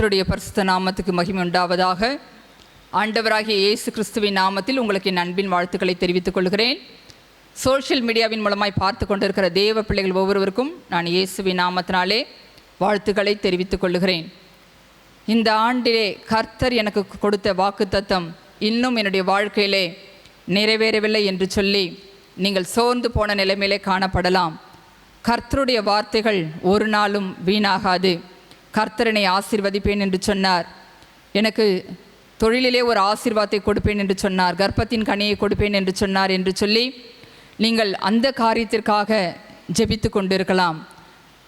கர்த்தருடைய பரிசுத்த நாமத்துக்கு மகிமை உண்டாவதாக. ஆண்டவராகிய இயேசு கிறிஸ்துவின் நாமத்தில் உங்களுக்கு என் அன்பின் வாழ்த்துக்களை தெரிவித்துக் கொள்கிறேன். சோஷியல் மீடியாவின் மூலமாய் பார்த்து கொண்டிருக்கிற தேவ பிள்ளைகள் ஒவ்வொருவருக்கும் நான் இயேசுவின் நாமத்தினாலே வாழ்த்துக்களை தெரிவித்துக் கொள்கிறேன். இந்த ஆண்டிலே கர்த்தர் எனக்கு கொடுத்த வாக்குத்தத்தம் இன்னும் என்னுடைய வாழ்க்கையிலே நிறைவேறவில்லை என்று சொல்லி நீங்கள் சோர்ந்து போன நிலைமையிலே காணப்படலாம். கர்த்தருடைய வார்த்தைகள் ஒரு நாளும் வீணாகாது. கர்த்தரனை ஆசீர்வதிப்பேன் என்று சொன்னார். எனக்கு தொழிலிலே ஒரு ஆசீர்வாதத்தை கொடுப்பேன் என்று சொன்னார். கர்ப்பத்தின் கனியை கொடுப்பேன் என்று சொன்னார் என்று சொல்லி நீங்கள் அந்த காரியத்திற்காக ஜெபித்து கொண்டிருக்கலாம்.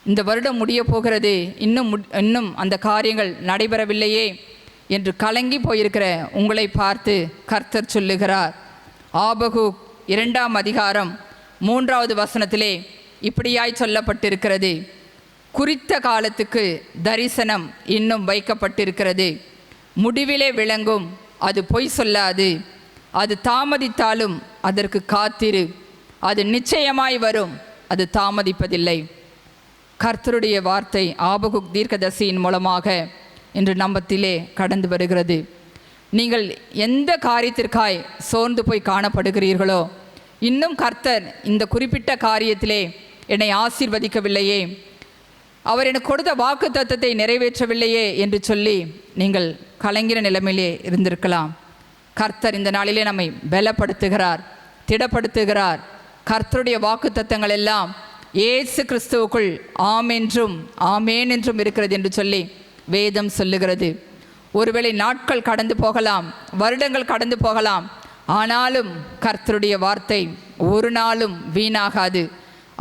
இந்த வருடம் முடிய போகிறது, இன்னும் அந்த காரியங்கள் நடைபெறவில்லையே என்று கலங்கி போயிருக்கிற உங்களை பார்த்து கர்த்தர் சொல்லுகிறார். ஆபகுக் 2ஆம் அதிகாரம் 3வது வசனத்திலே இப்படியாய் சொல்லப்பட்டிருக்கிறது. குறித்த காலத்துக்கு தரிசனம் இன்னும் வைக்கப்பட்டிருக்கிறது. முடிவிலே விளங்கும், அது பொய் சொல்லாது. அது தாமதித்தாலும் அதற்கு காத்திரு. அது நிச்சயமாய் வரும், அது தாமதிப்பதில்லை. கர்த்தருடைய வார்த்தை ஆபகுக் தீர்க்கதரிசியின் மூலமாக இன்று நம்மத்திலே கடந்து வருகிறது. நீங்கள் எந்த காரியத்திற்காய் சோர்ந்து போய் காணப்படுகிறீர்களோ, இன்னும் கர்த்தர் இந்த குறிப்பிட்ட காரியத்திலே என்னை ஆசீர்வதிக்கவில்லையே, அவர் எனக்கு கொடுத்த வாக்குத்தத்தத்தை நிறைவேற்றவில்லையே என்று சொல்லி நீங்கள் கலங்கிற நிலைமையிலே இருந்திருக்கலாம். கர்த்தர் இந்த நாளிலே நம்மை பலப்படுத்துகிறார், திடப்படுத்துகிறார். கர்த்தருடைய வாக்குத்தத்தங்கள் எல்லாம் இயேசு கிறிஸ்துவுக்குள் ஆம் என்றும் ஆமேன் என்றும் இருக்கிறது என்று சொல்லி வேதம் சொல்லுகிறது. ஒருவேளை நாட்கள் கடந்து போகலாம், வருடங்கள் கடந்து போகலாம், ஆனாலும் கர்த்தருடைய வார்த்தை ஒரு நாளும் வீணாகாது.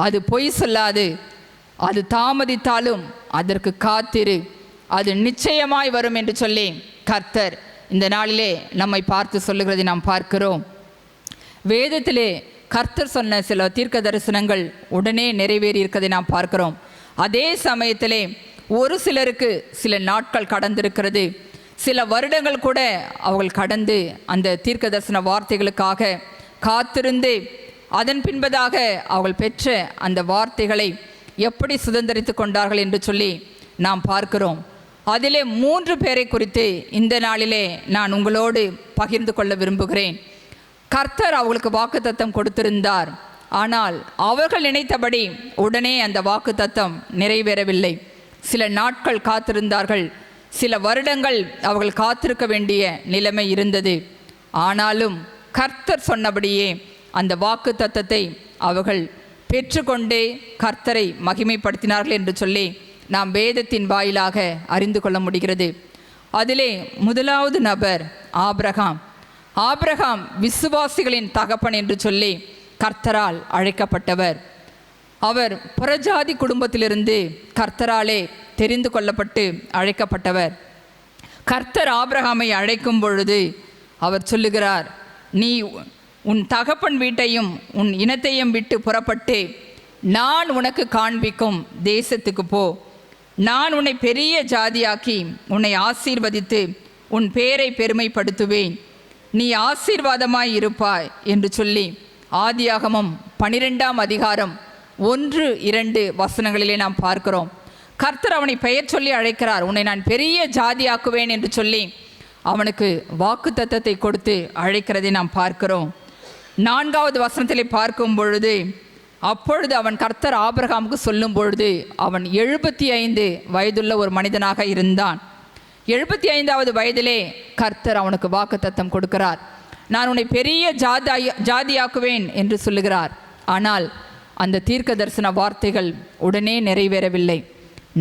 அது பொய் சொல்லாது. அது தாமதித்தாலும் அதற்கு காத்திரு, அது நிச்சயமாய் வரும் என்று சொல்லி கர்த்தர் இந்த நாளிலே நம்மை பார்த்து சொல்லுகிறதை நாம் பார்க்கிறோம். வேதத்திலே கர்த்தர் சொன்ன சில தீர்க்க தரிசனங்கள் உடனே நிறைவேறி இருக்கிறதை நாம் பார்க்கிறோம். அதே சமயத்திலே ஒரு சிலருக்கு சில நாட்கள் கடந்திருக்கிறது, சில வருடங்கள் கூட அவர்கள் கடந்து அந்த தீர்க்க தரிசன வார்த்தைகளுக்காக காத்திருந்து அதன் பின்பதாக அவர்கள் பெற்ற அந்த வார்த்தைகளை எப்படி சுதந்திரித்து கொண்டார்கள் என்று சொல்லி நாம் பார்க்கிறோம். அதிலே 3 பேரை குறித்து இந்த நாளிலே நான் உங்களோடு பகிர்ந்து கொள்ள விரும்புகிறேன். கர்த்தர் அவர்களுக்கு வாக்குத்தத்தம் கொடுத்திருந்தார், ஆனால் அவர்கள் நினைத்தபடி உடனே அந்த வாக்குத்தத்தம் நிறைவேறவில்லை. சில நாட்கள் காத்திருந்தார்கள், சில வருடங்கள் அவர்கள் காத்திருக்க வேண்டிய நிலைமை இருந்தது. ஆனாலும் கர்த்தர் சொன்னபடியே அந்த வாக்குத்தத்தத்தை அவர்கள் பெற்றுக்கொண்டே கர்த்தரை மகிமைப்படுத்தினார்கள் என்று சொல்லி நாம் வேதத்தின் வாயிலாக அறிந்து கொள்ள முடிகிறது. அதிலே முதலாவது நபர் ஆபிரகாம். ஆபிரகாம் விசுவாசிகளின் தகப்பன் என்று சொல்லி கர்த்தரால் அழைக்கப்பட்டவர். அவர் புறஜாதி குடும்பத்திலிருந்து கர்த்தராலே தெரிந்து கொள்ளப்பட்டு அழைக்கப்பட்டவர். கர்த்தர் ஆபிரகாமை அழைக்கும் பொழுது அவர் சொல்லுகிறார், நீ உன் தகப்பன் வீட்டையும் உன் இனத்தையும் விட்டு புறப்பட்டு நான் உனக்கு காண்பிக்கும் தேசத்துக்கு போ. நான் உன்னை பெரிய ஜாதியாக்கி உன்னை ஆசீர்வதித்து உன் பேரை பெருமைப்படுத்துவேன். நீ ஆசீர்வாதமாய் இருப்பாய் என்று சொல்லி ஆதியாகமம் 12ஆம் அதிகாரம் 1-2 வசனங்களிலே நாம் பார்க்கிறோம். கர்த்தர் அவனை பெயர் சொல்லி அழைக்கிறார். உன்னை நான் பெரிய ஜாதியாக்குவேன் என்று சொல்லி அவனுக்கு வாக்குத்தத்தத்தை கொடுத்து அழைக்கிறதை நாம் பார்க்கிறோம். 4வது வசனத்திலே பார்க்கும் பொழுது, அப்பொழுது அவன் கர்த்தர் ஆபிரகாமுக்கு சொல்லும் பொழுது அவன் 75 வயதுள்ள ஒரு மனிதனாக இருந்தான். 75வது வயதிலே கர்த்தர் அவனுக்கு வாக்குத்தத்தம் கொடுக்கிறார். நான் உன்னை பெரிய ஜாதியாக்குவேன் என்று சொல்லுகிறார். ஆனால் அந்த தீர்க்க தரிசன வார்த்தைகள் உடனே நிறைவேறவில்லை.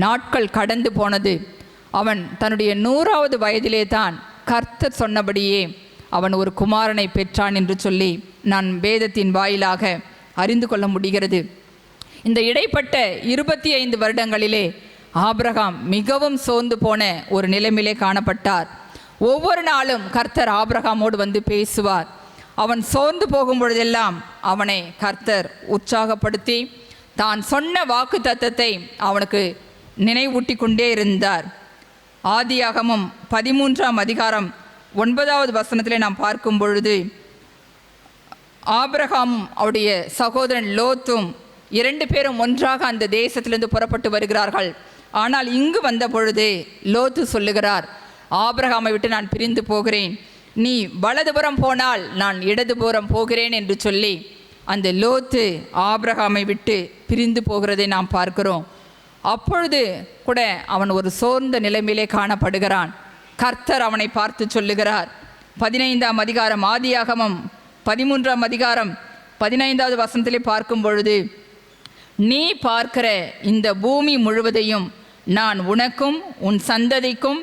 நாட்கள் கடந்து போனது. அவன் தன்னுடைய 100வது வயதிலே தான் கர்த்தர் சொன்னபடியே அவன் ஒரு குமாரனை பெற்றான் என்று சொல்லி நான் வேதத்தின் வாயிலாக அறிந்து கொள்ள முடிகிறது. இந்த இடைப்பட்ட 25 வருடங்களிலே ஆபிரகாம் மிகவும் சோர்ந்து போன ஒரு நிலைமையிலே காணப்பட்டார். ஒவ்வொரு நாளும் கர்த்தர் ஆபிரகாமோடு வந்து பேசுவார். அவன் சோர்ந்து போகும் பொழுதெல்லாம் அவனை கர்த்தர் உற்சாகப்படுத்தி தான் சொன்ன வாக்குத்தத்தத்தை அவனுக்கு நினைவூட்டி கொண்டே இருந்தார். ஆதியாகமம் 13ஆம் அதிகாரம் 9வது வசனத்திலே நாம் பார்க்கும் பொழுது, ஆபிரகாம் அவருடைய சகோதரன் லோத்தும் 2 பேரும் ஒன்றாக அந்த தேசத்திலிருந்து புறப்பட்டு வருகிறார்கள். ஆனால் இங்கு வந்த பொழுது லோத்து சொல்லுகிறார், ஆபிரகாமை விட்டு நான் பிரிந்து போகிறேன், நீ வலதுபுறம் போனால் நான் இடதுபுறம் போகிறேன் என்று சொல்லி அந்த லோத்து ஆபிரகாமை விட்டு பிரிந்து போகிறதை நாம் பார்க்கிறோம். அப்பொழுது கூட அவன் ஒரு சோர்ந்த நிலைமையிலே காணப்படுகிறான். கர்த்தர் அவனை பார்த்து சொல்லுகிறார், 15ஆம் அதிகாரம் ஆதியாகமம் 13ஆம் அதிகாரம் 15வது வசனத்திலே பார்க்கும் பொழுது, நீ பார்க்கிற இந்த பூமி முழுவதையும் நான் உனக்கும் உன் சந்ததிக்கும்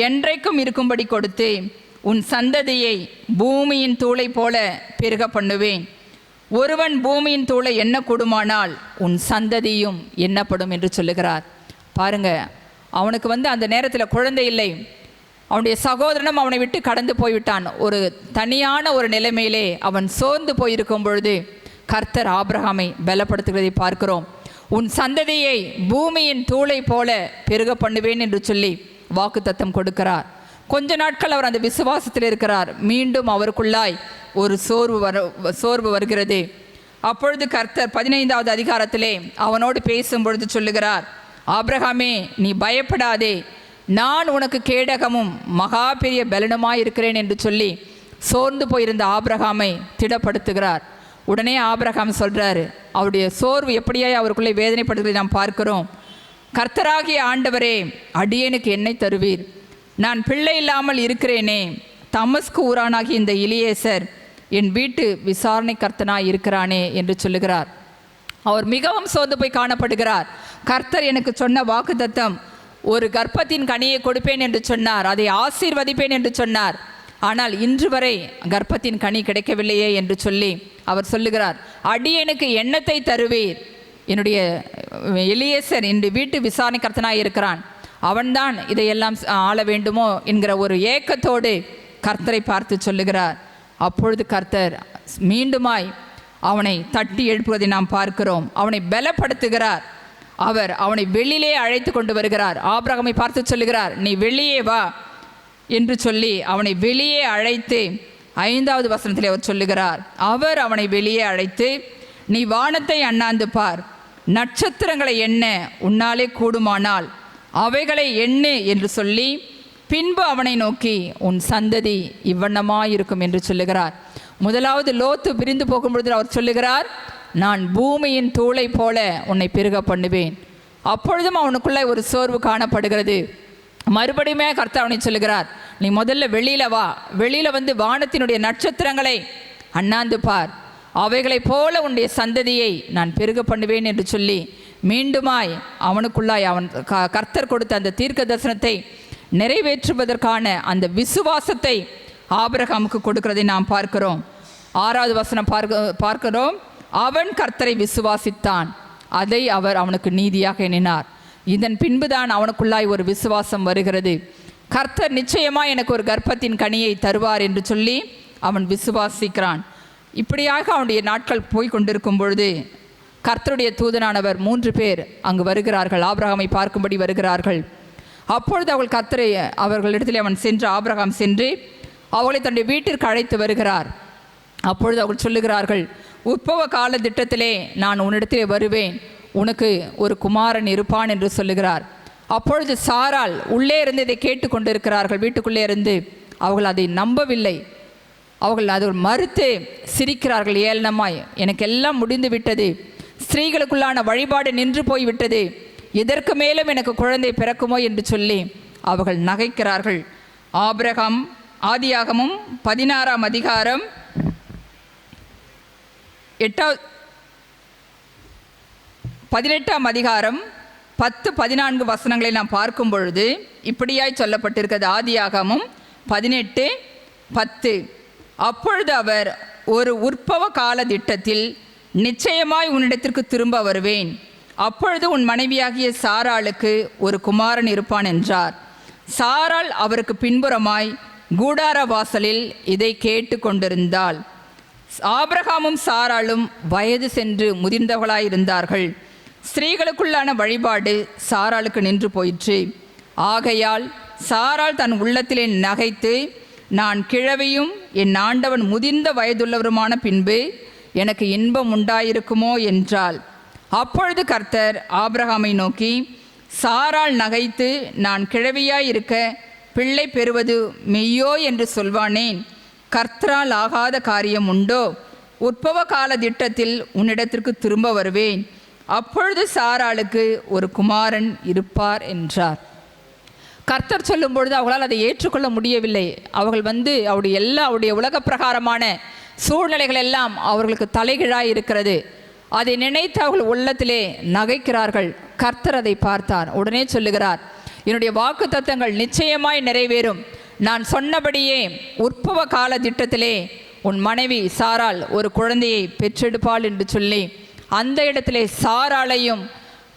என்றைக்கும் இருக்கும்படி கொடுத்து உன் சந்ததியை பூமியின் தூளை போல பெருக பண்ணுவேன். ஒருவன் பூமியின் தூளை எண்ணக்கூடுமானால் உன் சந்ததியும் எண்ணப்படும் என்று சொல்லுகிறார். பாருங்க, அவனுக்கு அந்த நேரத்தில் குழந்தை இல்லை. அவனுடைய சகோதரனும் அவனை விட்டு கடந்து போய்விட்டான். ஒரு தனியான ஒரு நிலைமையிலே அவன் சோர்ந்து போயிருக்கும் பொழுது கர்த்தர் ஆபிரகாமை பலப்படுத்துகிறதை பார்க்கிறோம். உன் சந்ததியை பூமியின் தூளை போல பெருக பண்ணுவேன் என்று சொல்லி வாக்குத்தத்தம் கொடுக்கிறார். கொஞ்ச நாட்கள் அவர் அந்த விசுவாசத்தில் இருக்கிறார். மீண்டும் அவருக்குள்ளாய் ஒரு சோர்வு வருகிறது. அப்பொழுது கர்த்தர் 15வது அதிகாரத்திலே அவனோடு பேசும் பொழுது சொல்லுகிறார், ஆபிரகாமே, நீ பயப்படாதே, நான் உனக்கு கேடகமும் மகா பெரிய பலனுமாய் இருக்கிறேன் என்று சொல்லி சோர்ந்து போயிருந்த ஆபிரகாமை திடப்படுத்துகிறார். உடனே ஆபிரகாம் சொல்கிறார், அவருடைய சோர்வு எப்படியாய் அவருக்குள்ளே வேதனைப்படுத்துவதை நாம் பார்க்கிறோம். கர்த்தராகிய ஆண்டவரே, அடியேனுக்கு என்னை தருவீர்? நான் பிள்ளை இல்லாமல் இருக்கிறேனே. தமஸ்கு ஊரானாகிய இந்த எலியேசர் என் வீட்டு விசாரணை கர்த்தனாய் இருக்கிறானே என்று சொல்லுகிறார். அவர் மிகவும் சோர்ந்து போய் காணப்படுகிறார். கர்த்தர் எனக்கு சொன்ன வாக்குத்தத்தம், ஒரு கர்ப்பத்தின் கனியை கொடுப்பேன் என்று சொன்னார், அதை ஆசீர்வதிப்பேன் என்று சொன்னார். ஆனால் இன்று வரை கர்ப்பத்தின் கனி கிடைக்கவில்லையே என்று சொல்லி அவர் சொல்லுகிறார், அடியேனுக்கு எண்ணத்தை தருவீர்? என்னுடைய எலியேசர் என் வீட்டு விசாரணை கர்த்தனாய் இருக்கிறான், அவன்தான் இதையெல்லாம் ஆள வேண்டுமோ என்கிற ஒரு ஏக்கத்தோடு கர்த்தரை பார்த்து சொல்லுகிறார். அப்பொழுது கர்த்தர் மீண்டுமாய் அவனை தட்டி எழுப்புவதை நாம் பார்க்கிறோம். அவனை பலப்படுத்துகிறார். அவர் அவனை வெளியிலே அழைத்து கொண்டு வருகிறார். ஆபிரகாமை பார்த்து சொல்லுகிறார், நீ வெளியே வா என்று சொல்லி அவனை வெளியே அழைத்து 5வது வசனத்திலே அவர் சொல்லுகிறார், அவர் அவனை வெளியே அழைத்து, நீ வானத்தை அண்ணாந்து பார், நட்சத்திரங்களை எண்ண உன்னாலே கூடுமானால் அவைகளை எண்ணு என்று சொல்லி பின்பு அவனை நோக்கி, உன் சந்ததி இவ்வண்ணமாயிருக்கும் என்று சொல்லுகிறார். முதலாவது லோத்து பிரிந்து போகும்பொழுது அவர் சொல்லுகிறார், நான் பூமியின் தூளை போல உன்னை பெருக பண்ணுவேன். அப்பொழுதும் அவனுக்குள்ளே ஒரு சோர்வு காணப்படுகிறது. மறுபடியுமே கர்த்தர் அவனை சொல்லுகிறார், நீ முதல்ல வெளியில் வா, வெளியில் வந்து வானத்தினுடைய நட்சத்திரங்களை அண்ணாந்து பார், அவைகளைப் போல உன்னுடைய சந்ததியை நான் பெருக பண்ணுவேன் என்று சொல்லி மீண்டுமாய் அவனுக்குள்ளாய் அவன் கர்த்தர் கொடுத்த அந்த தீர்க்க தரிசனத்தை நிறைவேற்றுவதற்கான அந்த விசுவாசத்தை ஆபிரகாமுக்கு கொடுக்கிறதை நாம் பார்க்கிறோம். 6வது வசனம் பார்க்கிறோம், அவன் கர்த்தரை விசுவாசித்தான், அதை அவர் அவனுக்கு நீதியாக எண்ணினார். இதன் பின்புதான் அவனுக்குள்ளாய் ஒரு விசுவாசம் வருகிறது. கர்த்தர் நிச்சயமாக எனக்கு ஒரு கர்ப்பத்தின் கனியை தருவார் என்று சொல்லி அவன் விசுவாசிக்கிறான். இப்படியாக அவனுடைய நாட்கள் போய் கொண்டிருக்கும் பொழுது கர்த்தருடைய தூதனானவர் 3 பேர் அங்கு வருகிறார்கள், ஆபிரகாமை பார்க்கும்படி வருகிறார்கள். அப்பொழுது அவர்களிடத்தில் அவன் சென்று, ஆபிரகாம் சென்று அவளை தன்னுடைய வீட்டிற்கு அழைத்து வருகிறார். அப்பொழுது அவர்கள் சொல்லுகிறார்கள், உற்பவ கால திட்டத்திலே நான் உன்னிடத்திலே வருவேன், உனக்கு ஒரு குமாரன் இருப்பான் என்று சொல்லுகிறார். அப்பொழுது சாராள் உள்ளே இருந்து இதை கேட்டு கொண்டிருக்கிறார்கள். வீட்டுக்குள்ளே இருந்து அவர்கள் அதை நம்பவில்லை. அவர்கள் அதை மறுத்து சிரிக்கிறார்கள் ஏளனமாய், எனக்கெல்லாம் முடிந்து விட்டது, ஸ்திரீகளுக்குள்ளான வழிபாடு நின்று போய்விட்டது, இதற்கு மேலும் எனக்கு குழந்தை பிறக்குமோ என்று சொல்லி அவர்கள் நகைக்கிறார்கள். ஆபிரகாம் ஆதியாகமும் 16ஆம் அதிகாரம் 18ஆம் அதிகாரம் 10-14 வசனங்களை நாம் பார்க்கும் பொழுது இப்படியாய் சொல்லப்பட்டிருக்கிறது. ஆதியாகமும் 18:10, அப்பொழுது அவர், ஒரு உற்பவ கால திட்டத்தில் நிச்சயமாய் உன்னிடத்திற்கு திரும்ப வருவேன், அப்பொழுது உன் மனைவியாகிய சாராளுக்கு ஒரு குமாரன் இருப்பான் என்றார். சாராள் அவருக்கு பின்புறமாய் கூடார வாசலில் இதை கேட்டு கொண்டிருந்தாள். ஆபிரகாமும் சாராளும் வயது சென்று முதிர்ந்தவர்களாயிருந்தார்கள். ஸ்திரீகளுக்குள்ளான வழிபாடு சாராளுக்கு நின்று போயிற்று. ஆகையால் சாராள் தன் உள்ளத்திலே நகைத்து, நான் கிழவியும் என் ஆண்டவன் முதிர்ந்த வயதுள்ளவருமான பின்பு எனக்கு இன்பம் உண்டாயிருக்குமோ என்றாள். அப்பொழுது கர்த்தர் ஆபிரகாமை நோக்கி, சாராள் நகைத்து, நான் கிழவியாய் இருக்க பிள்ளை பெறுவது மெய்யோ என்று சொல்வானேன்? கர்த்தரால் ஆகாத காரியம் உண்டோ? உற்பவ கால திட்டத்தில் உன்னிடத்திற்கு திரும்ப வருவேன், அப்பொழுது சாராளுக்கு ஒரு குமாரன் இருப்பார் என்றார். கர்த்தர் சொல்லும் பொழுது அவர்களால் அதை ஏற்றுக்கொள்ள முடியவில்லை. அவர்கள் அவருடைய உலக பிரகாரமான சூழ்நிலைகள் எல்லாம் அவர்களுக்கு தலைகீழாய் இருக்கிறது. அதை நினைத்து அவர்கள் உள்ளத்திலே நகைக்கிறார்கள். கர்த்தர் அதை பார்த்தார். உடனே சொல்லுகிறார், என்னுடைய வாக்கு தத்தங்கள் நிச்சயமாய் நிறைவேறும். நான் சொன்னபடியே உற்பவ கால திட்டத்திலே உன் மனைவி சாராள் ஒரு குழந்தையை பெற்றெடுப்பாள் என்று சொல்லி அந்த இடத்திலே சாராளையும்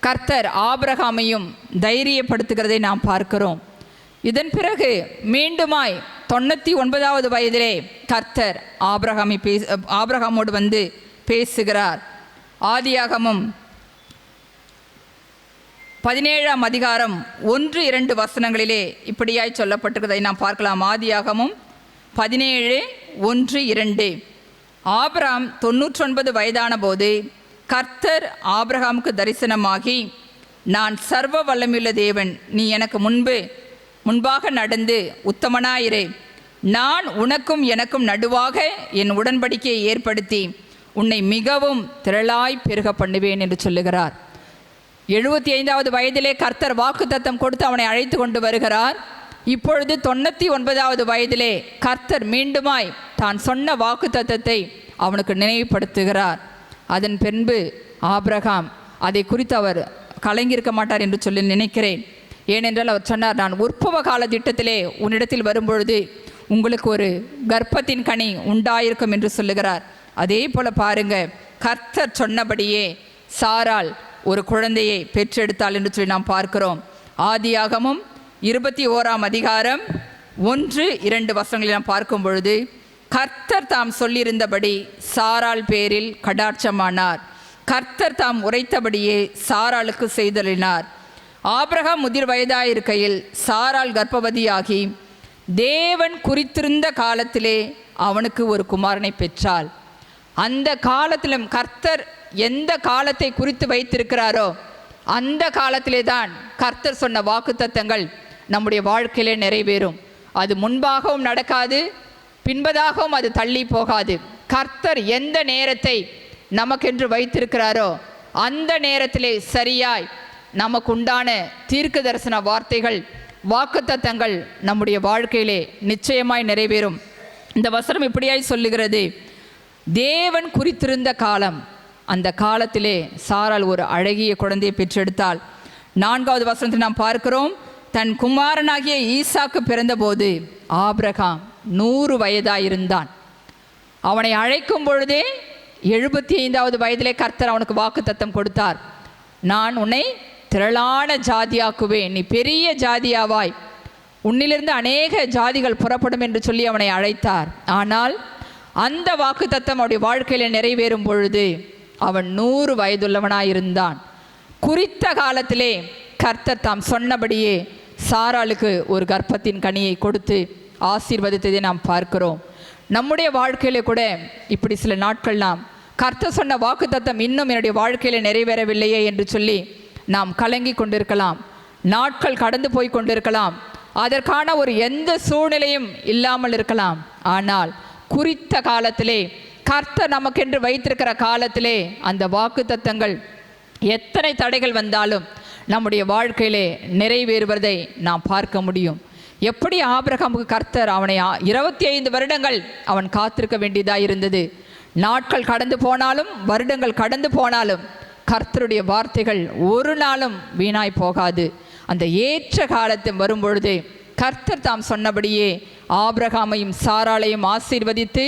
கர்த்தர் ஆபிரகாமையும் தைரியப்படுத்துகிறதை நாம் பார்க்கிறோம். இதன் பிறகு மீண்டுமாய் 99வது வயதிலே கர்த்தர் ஆபிரகாமோடு வந்து பேசுகிறார். ஆதியாகமம் 17ஆம் அதிகாரம் 1-2 வசனங்களிலே இப்படியாய் சொல்லப்பட்டிருக்கிறதை நாம் பார்க்கலாம். ஆதியாகமம் 17:1-2. ஆபிரகாம் 99 வயதான போது கர்த்தர் ஆபிரகாமுக்கு தரிசனமாகி, நான் சர்வ வல்லமையுள்ள தேவன், நீ எனக்கு முன்பாக நடந்து உத்தமனாயிரு. நான் உனக்கும் எனக்கும் நடுவாக என் உடன்படிக்கையை ஏற்படுத்தி உன்னை மிகவும் திரளாய் பெருக பண்ணுவேன் என்று சொல்லுகிறார். 75வது வயதிலே கர்த்தர் வாக்குத்தத்தம் கொடுத்து அவனை அழைத்து கொண்டு வருகிறார். இப்பொழுது 99வது வயதிலே கர்த்தர் மீண்டுமாய் தான் சொன்ன வாக்குத்தத்தத்தை அவனுக்கு நினைவுபடுத்துகிறார். அதன் பின்பு ஆபிரகாம் அதை குறித்து அவர் கலங்கியிருக்க மாட்டார் என்று சொல்லி நினைக்கிறேன். ஏனென்றால் அவர் சொன்னார், நான் உற்பவ கால திட்டத்திலே உன்னிடத்தில் வரும்பொழுது உங்களுக்கு ஒரு கர்ப்பத்தின் கனி உண்டாயிருக்கும் என்று சொல்லுகிறார். அதே போல பாருங்க, கர்த்தர் சொன்னபடியே சாராள் ஒரு குழந்தையை பெற்றெடுத்தாள் என்று சொல்லி நாம் பார்க்கிறோம். ஆதியாகமும் 21ஆம் அதிகாரம் 1-2 வசனங்களை நாம் பார்க்கும் பொழுது, கர்த்தர் தாம் சொல்லியிருந்தபடி சாராள் பேரில் கடாட்சமானார். கர்த்தர் தாம் உரைத்தபடியே சாராளுக்கு செய்தலினார். ஆபிரகாம் முதிர் வயதாயிருக்கையில் சாராள் கர்ப்பவதியாகி தேவன் குறித்திருந்த காலத்திலே அவனுக்கு ஒரு குமாரனை பெற்றாள். அந்த காலத்திலும் கர்த்தர் எந்த காலத்தை குறித்து வைத்திருக்கிறாரோ அந்த காலத்திலே தான் கர்த்தர் சொன்ன வாக்குத்தத்தங்கள் நம்முடைய வாழ்க்கையிலே நிறைவேறும். அது முன்பாகவும் நடக்காது, பின்பதாகவும் அது தள்ளி போகாது. கர்த்தர் எந்த நேரத்தை நமக்கென்று வைத்திருக்கிறாரோ அந்த நேரத்திலே சரியாய் நமக்கு உண்டான தீர்க்க தரிசன வார்த்தைகள், வாக்குத்தத்தங்கள் நம்முடைய வாழ்க்கையிலே நிச்சயமாய் நிறைவேறும். இந்த வசனம் இப்படியாய் சொல்லுகிறது, தேவன் குறித்திருந்த காலம், அந்த காலத்திலே சாராள் ஒரு அழகிய குழந்தையை பெற்றெடுத்தாள். 4வது வசனத்தில் நாம் பார்க்கிறோம், தன் குமாரனாகிய ஈசாக்கு பிறந்தபோது ஆபிரகாம் 100 வயதாயிருந்தான். அவனை அழைக்கும் பொழுதே 75வது வயதிலே கர்த்தர் அவனுக்கு வாக்குத்தத்தம் கொடுத்தார். நான் உன்னை திரளான ஜாதியாக்குவேன், நீ பெரிய ஜாதியாவாய், உன்னிலிருந்து அநேக ஜாதிகள் புறப்படும் என்று சொல்லி அவனை அழைத்தார். ஆனால் அந்த வாக்குத்தத்தம் அவனுடைய வாழ்க்கையில் நிறைவேறும் பொழுது அவன் 100 வயதுள்ளவனாயிருந்தான். குறித்த காலத்திலே கர்த்தர் தாம் சொன்னபடியே சாராளுக்கு ஒரு கர்ப்பத்தின் கனியை கொடுத்து ஆசீர்வதித்ததை நாம் பார்க்கிறோம். நம்முடைய வாழ்க்கையிலே கூட இப்படி சில நாட்கள் நாம் கர்த்தர் சொன்ன வாக்குத்தத்தம் இன்னும் என்னுடைய வாழ்க்கையில் நிறைவேறவில்லையே என்று சொல்லி நாம் கலங்கி கொண்டிருக்கலாம். நாட்கள் கடந்து போய் கொண்டிருக்கலாம். அதற்கான ஒரு எந்த சூழ்நிலையும் இல்லாமல் இருக்கலாம். ஆனால் குறித்த காலத்திலே கர்த்தர் நமக்கென்று வைத்திருக்கிற காலத்திலே அந்த வாக்குத்தத்தங்கள் எத்தனை தடைகள் வந்தாலும் நம்முடைய வாழ்க்கையிலே நிறைவேறுவதை நாம் பார்க்க முடியும். எப்படி ஆபிரகாமுக்கு கர்த்தர் அவனை 25 வருடங்கள் அவன் காத்திருக்க வேண்டியதாக இருந்தது. நாட்கள் கடந்து போனாலும் வருடங்கள் கடந்து போனாலும் கர்த்தருடைய வார்த்தைகள் ஒரு நாளும் வீணாய் போகாது. அந்த ஏற்ற காலத்தை வரும்பொழுது கர்த்தர் தாம் சொன்னபடியே ஆபிரகாமையும் சாராளையும் ஆசீர்வதித்து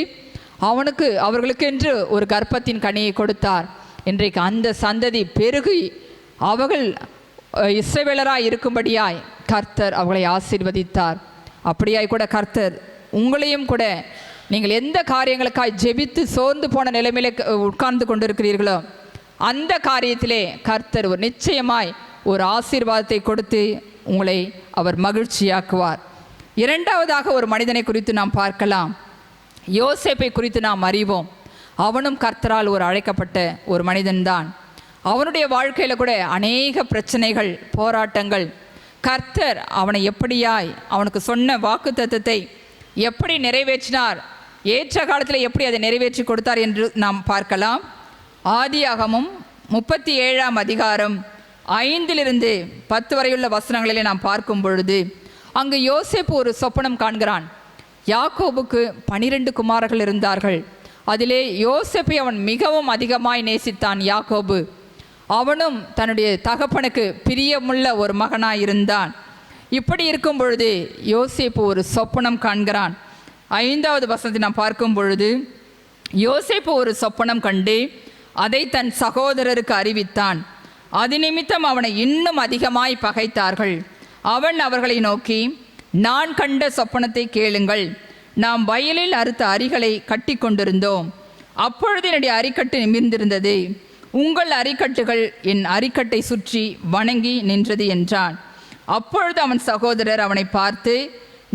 அவர்களுக்கென்று ஒரு கர்ப்பத்தின் கனியை கொடுத்தார். இன்றைக்கு அந்த சந்ததி பெருகி அவர்கள் இஸ்ரவேலராய் இருக்கும்படியாய் கர்த்தர் அவர்களை ஆசீர்வதித்தார். அப்படியாய் கூட கர்த்தர் உங்களையும் கூட நீங்கள் எந்த காரியங்களுக்காய் ஜெபித்து சோர்ந்து போன நிலைமையில உட்கார்ந்து கொண்டிருக்கிறீர்களோ அந்த காரியத்திலே கர்த்தர் ஒரு நிச்சயமாய் ஒரு ஆசீர்வாதத்தை கொடுத்து உங்களை அவர் மகிழ்ச்சியாக்குவார். இரண்டாவதாக ஒரு மனிதனை குறித்து நாம் பார்க்கலாம். யோசேப்பை குறித்து நாம் அறிவோம். அவனும் கர்த்தரால் ஒரு அழைக்கப்பட்ட ஒரு மனிதன்தான். அவனுடைய வாழ்க்கையில் கூட அநேக பிரச்சனைகள், போராட்டங்கள். கர்த்தர் அவனை எப்படியாய் அவனுக்கு சொன்ன வாக்குத்தத்தத்தை எப்படி நிறைவேற்றினார், ஏற்ற காலத்தில் எப்படி அதை நிறைவேற்றி கொடுத்தார் என்று நாம் பார்க்கலாம். ஆதியாகமம் 37ஆம் அதிகாரம் 5-10 வரையுள்ள வசனங்களிலே நாம் பார்க்கும் பொழுது, அங்கு யோசேப்பு ஒரு சொப்பனம் காண்கிறான். யாக்கோபுக்கு 12 குமாரர்கள் இருந்தார்கள். அதிலே யோசேப்பை அவன் மிகவும் அதிகமாய் நேசித்தான் யாக்கோபு. அவனும் தன்னுடைய தகப்பனுக்கு பிரியமுள்ள ஒரு மகனாய் இருந்தான். இப்படி இருக்கும் பொழுது யோசேப்பு ஒரு சொப்பனம் காண்கிறான். 5வது வசனத்தை நாம் பார்க்கும் பொழுது, யோசேப்பு ஒரு சொப்பனம் கண்டு அதை தன் சகோதரருக்கு அறிவித்தான். அது நிமித்தம் அவனை இன்னும் அதிகமாய் பகைத்தார்கள். அவன் அவர்களை நோக்கி, நான் கண்ட சொப்பனத்தை கேளுங்கள். நாம் வயலில் அறுத்த அரிகளை கட்டி கொண்டிருந்தோம். அப்பொழுது என்னுடைய அரிக்கட்டு நிமிர்ந்திருந்தது. உங்கள் அரிக்கட்டுகள் என் அரிக்கட்டை சுற்றி வணங்கி நின்றது என்றான். அப்பொழுது அவன் சகோதரர் அவனை பார்த்து,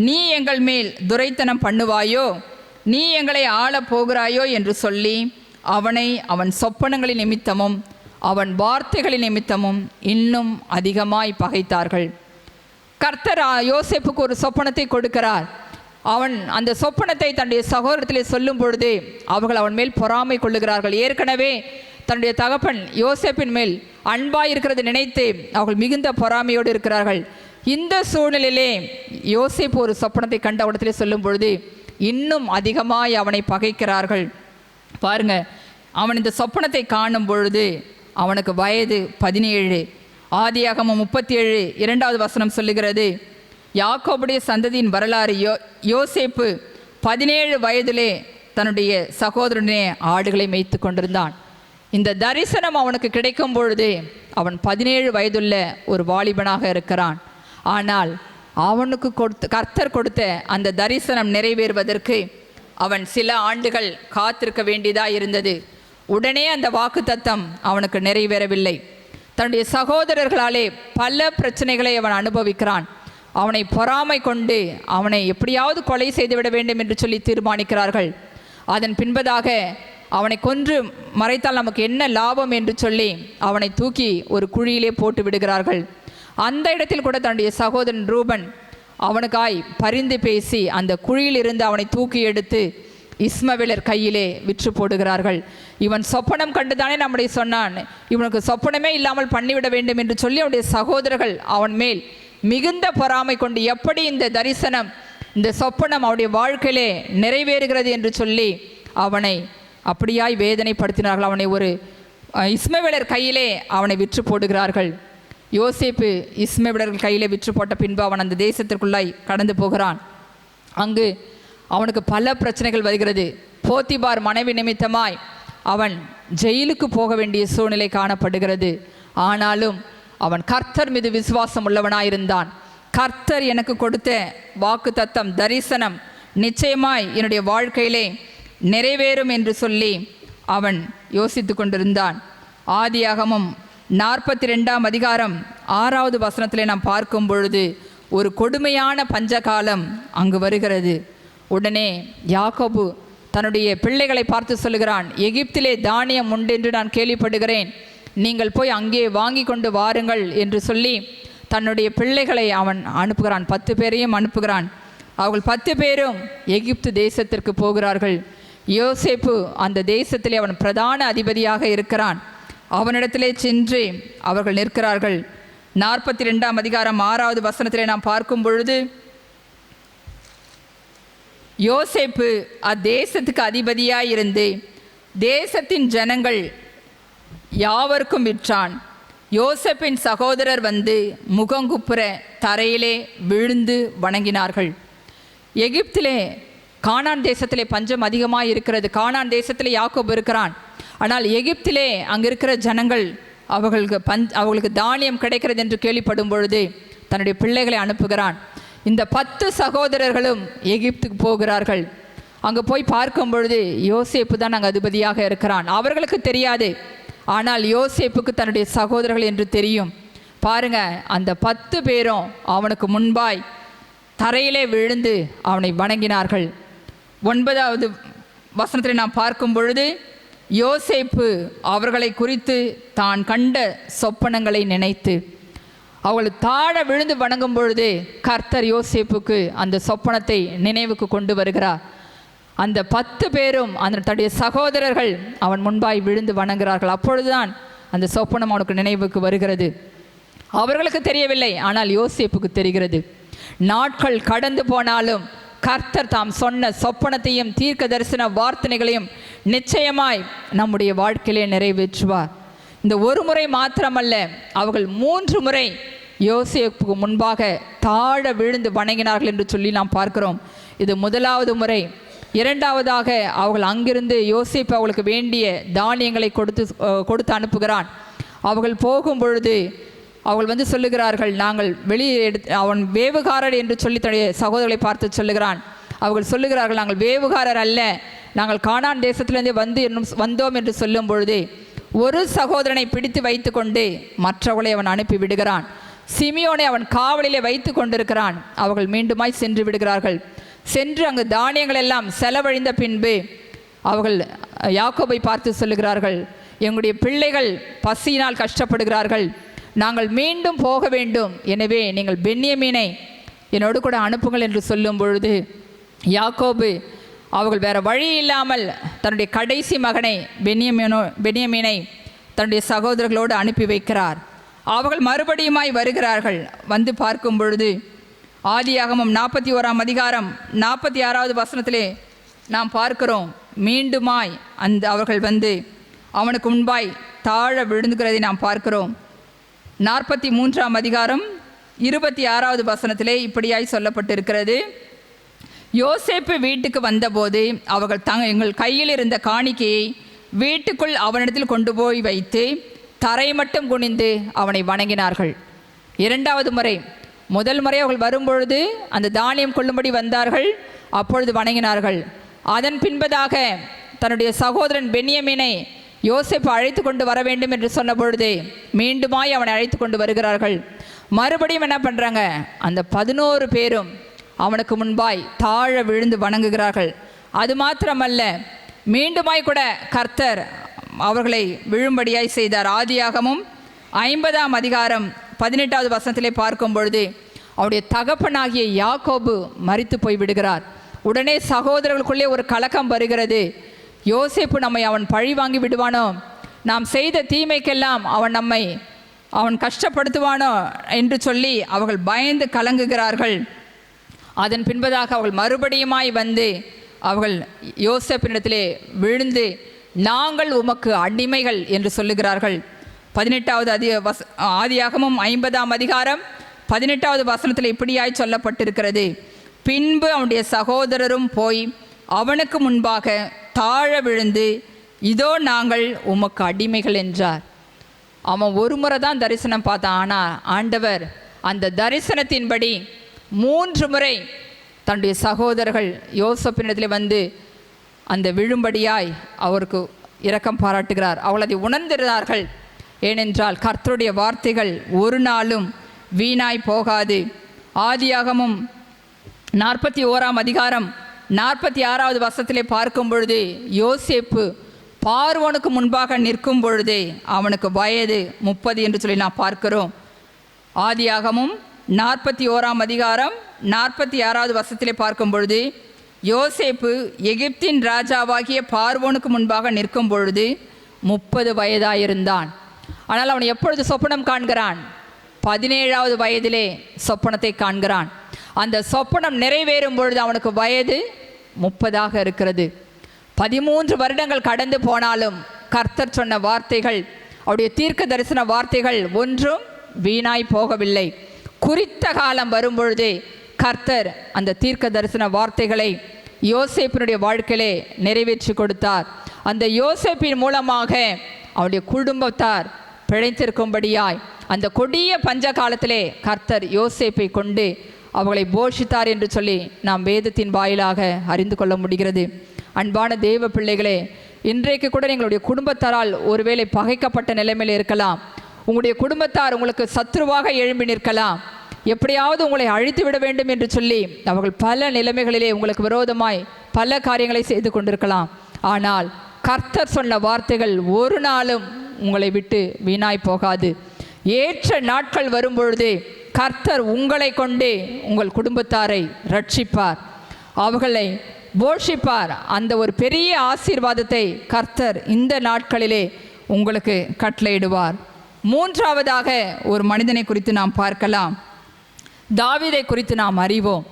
நீ எங்கள் மேல் துரைத்தனம் பண்ணுவாயோ, நீ எங்களை ஆளப் போகிறாயோ என்று சொல்லி அவனை அவன் சொப்பனங்களின் நிமித்தமும் அவன் வார்த்தைகளின் நிமித்தமும் இன்னும் அதிகமாய் பகைத்தார்கள். கர்த்தர் யோசேப்புக்கு ஒரு சொப்பனத்தை கொடுக்கிறார். அவன் அந்த சொப்பனத்தை தன்னுடைய சகோதரத்திலே சொல்லும் பொழுது அவர்கள் அவன் மேல் பொறாமை கொள்ளுகிறார்கள். ஏற்கனவே தன்னுடைய தகப்பன் யோசேப்பின் மேல் அன்பாய் இருக்கிறது நினைத்து அவர்கள் மிகுந்த பொறாமையோடு இருக்கிறார்கள். இந்த சூழ்நிலையிலே யோசேப்பு ஒரு சொப்பனத்தை கண்ட இடத்திலே சொல்லும் பொழுது இன்னும் அதிகமாய் அவனை பகைக்கிறார்கள். பாருங்க, அவன் இந்த சொப்பனத்தை காணும் பொழுது அவனுக்கு வயது 17. ஆதியாகமம் 37 2வது வசனம் சொல்லுகிறது, யாக்கோபுடைய சந்ததியின் வரலாறு. யோசேப்பு 17 வயதிலே தன்னுடைய சகோதரனே ஆடுகளை மேய்த்து கொண்டிருந்தான். இந்த தரிசனம் அவனுக்கு கிடைக்கும் பொழுது அவன் 17 வயதுள்ள ஒரு வாலிபனாக இருக்கிறான். ஆனால் அவனுக்கு கர்த்தர் கொடுத்த அந்த தரிசனம் நிறைவேறுவதற்கு அவன் சில ஆண்டுகள் காத்திருக்க வேண்டியதாக இருந்தது. உடனே அந்த வாக்குத்தத்தம் அவனுக்கு நிறைவேறவில்லை. தன்னுடைய சகோதரர்களாலே பல பிரச்சனைகளை அவன் அனுபவிக்கிறான். அவனை பொறாமை கொண்டு அவனை எப்படியாவது கொலை செய்துவிட வேண்டும் என்று சொல்லி தீர்மானிக்கிறார்கள். அதன் பின்பதாக அவனை கொன்று மறைத்தால் நமக்கு என்ன லாபம் என்று சொல்லி அவனை தூக்கி ஒரு குழியிலே போட்டு விடுகிறார்கள். அந்த இடத்தில் கூட தன்னுடைய சகோதரன் ரூபன் அவனுக்காய் பரிந்து பேசி அந்த குழியிலிருந்து அவனை தூக்கி எடுத்து இஸ்மவேலர் கையிலே விற்று போடுகிறார்கள். இவன் சொப்பனம் கண்டுதானே நம்முடைய சொன்னான், இவனுக்கு சொப்பனமே இல்லாமல் பண்ணிவிட வேண்டும் என்று சொல்லி அவனுடைய சகோதரர்கள் அவன் மேல் மிகுந்த பொறாமை கொண்டு எப்படி இந்த தரிசனம், இந்த சொப்பனம் அவனுடைய வாழ்க்கையிலே நிறைவேறுகிறது என்று சொல்லி அவனை அப்படியாய் வேதனைப்படுத்தினார்கள். அவனை ஒரு இஸ்மவேலர் கையிலே அவனை விற்று போடுகிறார்கள். யோசேப்பு இஸ்மவேலர்கள் கையிலே விற்று போட்ட பின்பு அவன் அந்த தேசத்திற்குள்ளாய் கடந்து போகிறான். அங்கு அவனுக்கு பல பிரச்சனைகள் வருகிறது. போத்திபார் மனைவி நிமித்தமாய் அவன் ஜெயிலுக்கு போக வேண்டிய சூழ்நிலை காணப்படுகிறது. ஆனாலும் அவன் கர்த்தர் மீது விசுவாசம் உள்ளவனாயிருந்தான். கர்த்தர் எனக்கு கொடுத்த வாக்கு தத்தம், தரிசனம் நிச்சயமாய் என்னுடைய வாழ்க்கையிலே நிறைவேறும் என்று சொல்லி அவன் யோசித்து கொண்டிருந்தான். ஆதியாகமம் 42ஆம் அதிகாரம் 6வது வசனத்திலே நாம் பார்க்கும் பொழுது ஒரு கொடுமையான பஞ்சகாலம் அங்கு வருகிறது. உடனே யாக்கோபு தன்னுடைய பிள்ளைகளை பார்த்து சொல்லுகிறான், எகிப்திலே தானியம் உண்டு என்று நான் கேள்விப்படுகிறேன், நீங்கள் போய் அங்கே வாங்கி கொண்டு வாருங்கள் என்று சொல்லி தன்னுடைய பிள்ளைகளை அவன் அனுப்புகிறான். 10 பேரையும் அனுப்புகிறான். அவர்கள் 10 பேரும் எகிப்து தேசத்திற்கு போகிறார்கள். யோசேப்பு அந்த தேசத்திலே அவன் பிரதான அதிபதியாக இருக்கிறான். அவனிடத்திலே சென்று அவர்கள் நிற்கிறார்கள். 42ஆம் அதிகாரம் 6வது வசனத்திலே நாம் பார்க்கும் பொழுது, யோசேப்பு அத்தேசத்துக்கு அதிபதியாய் இருந்து தேசத்தின் ஜனங்கள் யாவருக்கும் விற்றான். யோசேப்பின் சகோதரர் வந்து முகங்குப்புற தரையிலே விழுந்து வணங்கினார்கள். எகிப்திலே கானான் தேசத்திலே பஞ்சம் அதிகமாக இருக்கிறது. கானான் தேசத்திலே யாக்கோபு இருக்கிறான். ஆனால் எகிப்திலே அங்கே இருக்கிற ஜனங்கள் அவர்களுக்கு தானியம் கிடைக்கிறது என்று கேள்விப்படும் பொழுது தன்னுடைய பிள்ளைகளை அனுப்புகிறான். இந்த 10 சகோதரர்களும் எகிப்துக்கு போகிறார்கள். அங்கே போய் பார்க்கும் பொழுது யோசேப்பு தான் அங்கே அதிபதியாக இருக்கிறான். அவர்களுக்கு தெரியாது, ஆனால் யோசேப்புக்கு தன்னுடைய சகோதரர்கள் என்று தெரியும். பாருங்க, அந்த 10 பேரும் அவனுக்கு முன்பாய் தரையிலே விழுந்து அவனை வணங்கினார்கள். 9வது வசனத்தில் நாம் பார்க்கும் பொழுது, யோசேப்பு அவர்களை குறித்து தான் கண்ட சொப்பனங்களை நினைத்து அவர்கள் தாழ விழுந்து வணங்கும் பொழுது கர்த்தர் யோசேப்புக்கு அந்த சொப்பனத்தை நினைவுக்கு கொண்டு வருகிறார். அந்த 10 பேரும் அந்த தன்னுடைய சகோதரர்கள் அவன் முன்பாய் விழுந்து வணங்குகிறார்கள். அப்பொழுதுதான் அந்த சொப்பனம் அவனுக்கு நினைவுக்கு வருகிறது. அவர்களுக்கு தெரியவில்லை, ஆனால் யோசேப்புக்கு தெரிகிறது. நாட்கள் கடந்து போனாலும் கர்த்தர் தாம் சொன்ன சொப்பனத்தையும் தீர்க்க தரிசன வார்த்தைகளையும் நிச்சயமாய் நம்முடைய வாழ்க்கையிலே நிறைவேற்றுவார். இந்த ஒரு முறை மாத்திரமல்ல, அவர்கள் 3 முறை யோசேப்புக்கு முன்பாக தாழ விழுந்து வணங்கினார்கள் என்று சொல்லி நாம் பார்க்கிறோம். இது முதலாவது முறை. இரண்டாவதாக அவர்கள் அங்கிருந்து யோசேப்பு அவர்களுக்கு வேண்டிய தானியங்களை கொடுத்து அனுப்புகிறான். அவர்கள் போகும் பொழுது அவர்கள் சொல்லுகிறார்கள், நாங்கள் வெளியே அவன் வேவுகாரர் என்று சொல்லி தன்னுடைய சகோதரர்களை பார்த்து சொல்லுகிறான். அவர்கள் சொல்லுகிறார்கள், நாங்கள் வேவுகாரர் அல்ல, நாங்கள் கானான் தேசத்திலிருந்தே வந்தோம் என்று சொல்லும் பொழுது ஒரு சகோதரனை பிடித்து வைத்து கொண்டு மற்றவர்களை அவன் அனுப்பி விடுகிறான். சிமியோனை அவன் காவலிலே வைத்து கொண்டிருக்கிறான். அவர்கள் மீண்டுமாய் சென்று விடுகிறார்கள். சென்று அங்கு தானியங்கள் எல்லாம் செலவழிந்த பின்பு அவர்கள் யாக்கோபை பார்த்து சொல்லுகிறார்கள், எங்களுடைய பிள்ளைகள் பசியினால் கஷ்டப்படுகிறார்கள், நாங்கள் மீண்டும் போக வேண்டும், எனவே நீங்கள் பென்யமீனை என்னோடு கூட அனுப்புங்கள் என்று சொல்லும் பொழுது யாக்கோபு அவர்கள் வேறு வழி இல்லாமல் தன்னுடைய கடைசி மகனை பென்யமீனை தன்னுடைய சகோதரர்களோடு அனுப்பி வைக்கிறார். அவர்கள் மறுபடியுமாய் வருகிறார்கள். வந்து பார்க்கும் பொழுது ஆதியாகமம் 41ஆம் அதிகாரம் 46வது வசனத்திலே நாம் பார்க்கிறோம், மீண்டுமாய் அவர்கள் அவனுக்கு முன்பாய் தாழ விழுந்துகிறதை நாம் பார்க்கிறோம். 43ஆம் அதிகாரம் 26வது வசனத்திலே இப்படியாய் சொல்லப்பட்டிருக்கிறது, யோசேப்பு வீட்டுக்கு வந்தபோது அவர்கள் எங்கள் கையில் இருந்த காணிக்கையை வீட்டுக்குள் அவனிடத்தில் கொண்டு போய் வைத்து தரை மட்டும் குனிந்து அவனை வணங்கினார்கள். இரண்டாவது முறை, முதல் முறை அவர்கள் வரும்பொழுது அந்த தானியம் கொள்ளும்படி வந்தார்கள், அப்பொழுது வணங்கினார்கள். அதன் பின்பதாக தன்னுடைய சகோதரன் பென்யமீனை யோசேப்பு அழைத்து கொண்டு வர வேண்டும் என்று சொன்ன பொழுது மீண்டுமாய் அவனை அழைத்து கொண்டு வருகிறார்கள். மறுபடியும் என்ன பண்ணுறாங்க, அந்த 11 பேரும் அவனுக்கு முன்பாய் தாழ விழுந்து வணங்குகிறார்கள். அது மாத்திரமல்ல, மீண்டுமாய் கூட கர்த்தர் அவர்களை விழும்படியாய் செய்தார். ஆதியாகமும் 50ஆம் அதிகாரம் 18வது வசனத்திலே பார்க்கும் பொழுது அவருடைய தகப்பனாகிய யாக்கோபு மரித்து போய் விடுகிறார். உடனே சகோதரர்களுக்குள்ளே ஒரு கலக்கம் வருகிறது. யோசேப்பு நம்மை அவன் பழி வாங்கி விடுவானோ, நாம் செய்த தீமைக்கெல்லாம் அவன் கஷ்டப்படுத்துவானோ என்று சொல்லி அவர்கள் பயந்து கலங்குகிறார்கள். அதன் பின்பதாக அவர்கள் மறுபடியுமாய் அவர்கள் யோசேப்பினிடத்திலே விழுந்து, நாங்கள் உமக்கு அடிமைகள் என்று சொல்லுகிறார்கள். 18வது ஆதியாகமும் 50ஆம் அதிகாரம் 18வது வசனத்தில் இப்படியாய் சொல்லப்பட்டிருக்கிறது, பின்பு அவனுடைய சகோதரரும் போய் அவனுக்கு முன்பாக தாழ விழுந்து, இதோ நாங்கள் உமக்கு அடிமைகள் என்றார். அவன் ஒரு முறை தான் தரிசனம் பார்த்தான். ஆனால் ஆண்டவர் அந்த தரிசனத்தின்படி 3 முறை தன்னுடைய சகோதரர்கள் யோசேப்பினிடத்தில் அந்த விழும்படியாய் அவருக்கு இரக்கம் பாராட்டுகிறார். அவள் அதை உணர்ந்திருந்தார்கள். ஏனென்றால் கர்த்தருடைய வார்த்தைகள் ஒரு நாளும் வீணாய் போகாது. ஆதியாகமும் 41ஆம் அதிகாரம் 46வது வசனத்திலே பார்க்கும் பொழுது யோசேப்பு பார்வோனுக்கு முன்பாக நிற்கும் பொழுதே அவனுக்கு வயது 30 என்று சொல்லி நாம் பார்க்கிறோம். ஆதியாகமும் 41ஆம் அதிகாரம் 46வது வசனத்திலே பார்க்கும் பொழுது யோசேப்பு எகிப்தின் ராஜாவாகிய பார்வோனுக்கு முன்பாக நிற்கும் பொழுது 30 வயதாயிருந்தான். ஆனால் அவன் எப்பொழுது சொப்பனம் காண்கிறான்? 17வது வயதிலே சொப்பனத்தை காண்கிறான். அந்த சொப்பனம் நிறைவேறும் பொழுது அவனுக்கு வயது 30 இருக்கிறது. 13 வருடங்கள் கடந்து போனாலும் கர்த்தர் சொன்ன வார்த்தைகள், அவருடைய தீர்க்க தரிசன வார்த்தைகள் ஒன்றும் வீணாய் போகவில்லை. குறித்த காலம் வரும்பொழுதே கர்த்தர் அந்த தீர்க்க தரிசன வார்த்தைகளை யோசேப்பினுடைய வாழ்க்கையிலே நிறைவேற்றி கொடுத்தார். அந்த யோசேப்பின் மூலமாக அவருடைய குடும்பத்தார் பிழைத்திருக்கும்படியாய் அந்த கொடிய பஞ்ச காலத்திலே கர்த்தர் யோசேப்பை கொண்டு அவர்களை போஷித்தார் என்று சொல்லி நாம் வேதத்தின் வாயிலாக அறிந்து கொள்ள முடிகிறது. அன்பான தேவ பிள்ளைகளே, இன்றைக்கு கூட எங்களுடைய குடும்பத்தாரால் ஒருவேளை பகைக்கப்பட்ட நிலைமையில் இருக்கலாம். உங்களுடைய குடும்பத்தார் உங்களுக்கு சத்ருவாக எழும்பி நிற்கலாம். எப்படியாவது உங்களை அழித்து விட வேண்டும் என்று சொல்லி அவர்கள் பல நிலைமைகளிலே உங்களுக்கு விரோதமாய் பல காரியங்களை செய்து கொண்டிருக்கலாம். ஆனால் கர்த்தர் சொன்ன வார்த்தைகள் ஒரு நாளும் உங்களை விட்டு வீணாய் போகாது. ஏற்ற நாட்கள் வரும்பொழுது கர்த்தர் உங்களை கொண்டு உங்கள் குடும்பத்தாரை ரட்சிப்பார், அவர்களை போஷிப்பார். அந்த ஒரு பெரிய ஆசீர்வாதத்தை கர்த்தர் இந்த நாட்களிலே உங்களுக்கு கட்டளையிடுவார். மூன்றாவதாக ஒரு மனிதனை குறித்து நாம் பார்க்கலாம். தாவீதை குறித்து நாம் அறிவோம்.